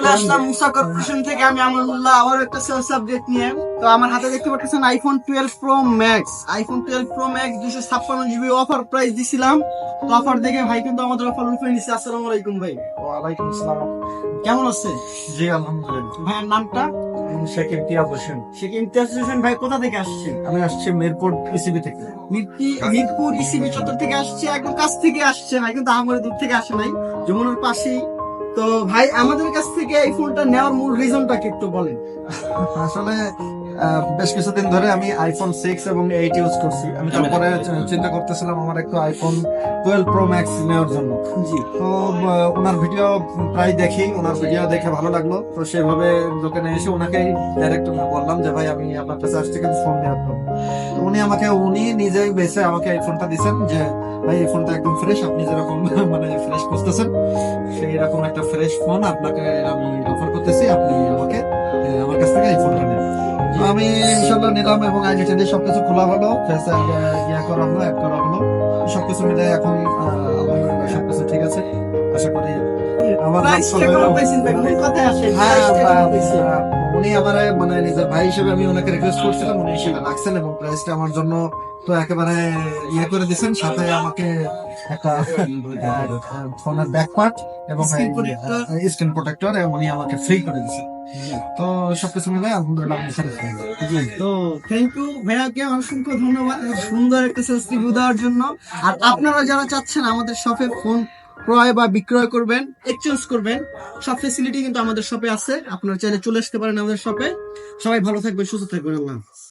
চলে আসলাম মুসা কর্পোরেশন থেকে আমি আমরুল্লাহ আবার একটা সেলস সাবজেক্ট নিয়ে। তো আমার হাতে দেখতে পাচ্ছেন iPhone 12 pro max. IPhone 12 pro max 256 GB offer price দিছিলাম। তো অফার দেখে ভাই কিন্তু আমাদের অফার লুফে নিচ্ছে। আসসালামু আলাইকুম ভাই। ওয়ালাইকুম আসসালাম। কেমন আছে? জি আলহামদুলিল্লাহ। ভাইয়ের নামটা? শেখ ইমতিয়াজ হোসেন। শেখ ইমতিয়াজ হোসেন ভাই কোথা থেকে আসছেন? আমি আসছি মিরপুর ইসিবি থেকে। মিরপুর ইসিবি চত্বর থেকে আসছে, একদম কাছ থেকে আসছে ভাই, কিন্তু আমার দূর থেকে আসে নাই, যমুনার পাশেই। তো ভাই আমাদের কাছ থেকে এই ফোনটা নেওয়ার মূল রিজনটা কি একটু বলেন। আসলে বেশ কিছুদিন ধরে আমি আইফোন 6 এবং 8 ইউজ করছি। আমি তারপরে চিন্তা করতেছিলাম আমার একটু আইফোন 12 প্রো ম্যাক্স নেওয়ার জন্য। জি। তো ওনার ভিডিও প্রায় দেখি, ওনার ভিডিও দেখে ভালো লাগলো। তো সেভাবে দোকানে এসে ওনাকেই ডাইরেক্ট বললাম যে ভাই আমি আপনার কাছে আসছি কিন্তু ফোন নেওয়ার জন্য। তো উনি নিজেই বেছে আমাকে এই ফোনটা দিচ্ছেন যে ভাই এই ফোনটা একদম ফ্রেশ, আপনি যেরকম মানে ফ্রেশ খুঁজতেছেন সেই রকম একটা ফ্রেশ ফোন আপনাকে আমি অফার করতেছি, আপনি আমাকে আমার কাছ থেকে এই ফোনটা নেন। তো আমি ইনশাল্লাহ নিলাম এবং আইডি টাইডি সবকিছু খোলা হলো, ফেস ইয়া করা হলো, অ্যাড করা হলো, সবকিছু মিলে এখন আলহামদুলিল্লাহ সবকিছু ঠিক আছে। আশা করি আমার উনি আমার মানে নিজের ভাই হিসেবে আমি ওনাকে রিকোয়েস্ট করছিলাম, উনি সেটা রাখছেন এবং প্রাইসটা আমার জন্য তো একেবারে ইয়ে করে দিচ্ছেন। সাথে আমাকে একটা ফোনের ব্যাক পার্ট এবং স্ক্রিন প্রোটেক্টর উনি আমাকে ফ্রি করে দিচ্ছেন। তো সবকিছু মিলে আলহামদুলিল্লাহ আমি স্যাটিসফাইড। তো থ্যাংক ইউ ভাইয়াকে অসংখ্য ধন্যবাদ সুন্দর একটা সেলস রিভিউ দেওয়ার জন্য। আর আপনারা যারা চাচ্ছেন আমাদের শপে ফোন ক্রয় বা বিক্রয় করবেন, এক্সচেঞ্জ করবেন, সব ফেসিলিটি কিন্তু আমাদের শপে আছে। আপনারা চাইলে চলে আসতে পারেন আমাদের শপে। সবাই ভালো থাকবেন, সুস্থ থাকবেন। আল্লাহ হাফেজ।